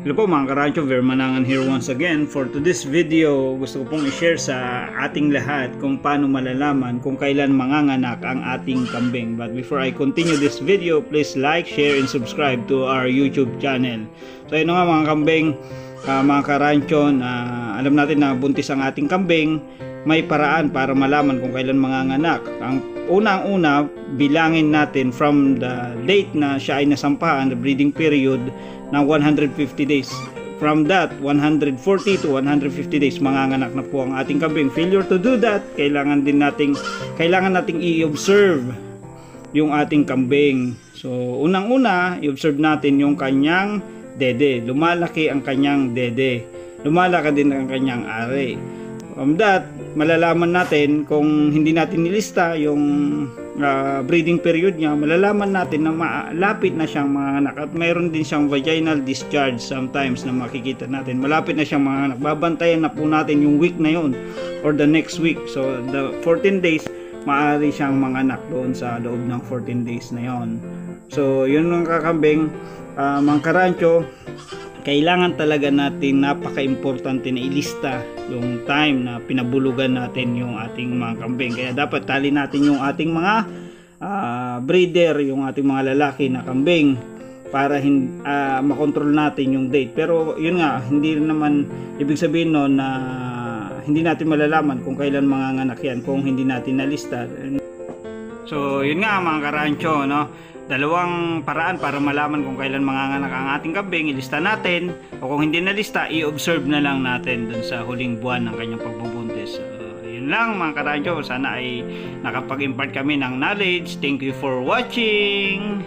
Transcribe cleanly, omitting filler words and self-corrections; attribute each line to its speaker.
Speaker 1: Hello po mga karancho, Vermanangan here once again. For today's video, gusto ko pong i-share sa ating lahat kung paano malalaman kung kailan manganganak ang ating kambing. But before I continue this video, please like, share, and subscribe to our YouTube channel. So yun nga mga kambing, mga karancho, alam natin na buntis ang ating kambing. May paraan para malaman kung kailan manganganak. Ang unang-una, bilangin natin from the date na siya ay nasampahan, the breeding period, ng 150 days. From that, 140 to 150 days, manganganak na po ang ating kambing. Failure to do that, kailangan nating i-observe yung ating kambing. So, unang-una, i-observe natin yung kanyang dede. Lumalaki ang kanyang dede. Lumalaki din ang kanyang ari. From that, malalaman natin kung hindi natin nilista yung breeding period niya, malalaman natin na malapit na siyang manganak at mayroon din siyang vaginal discharge sometimes na makikita natin. Malapit na siyang manganak. Babantayan na po natin yung week na yun or the next week. So, the 14 days, maaari siyang manganak doon sa loob ng 14 days na yon. So, yun mga kakambing, mga karancho, kailangan talaga natin, napaka-importante na ilista yung time na pinabulugan natin yung ating mga kambing. Kaya dapat tali natin yung ating mga breeder, yung ating mga lalaki na kambing para makontrol natin yung date. Pero yun nga, hindi naman ibig sabihin no na hindi natin malalaman kung kailan manganganak yan kung hindi natin nalista. So yun nga mga karancho, no? Dalawang paraan para malaman kung kailan manganganak ang ating kambing, ilista natin, o kung hindi nalista, i-observe na lang natin dun sa huling buwan ng kanyang pagbubuntis. Yun lang mga karancho, sana ay nakapag-impart kami ng knowledge. Thank you for watching!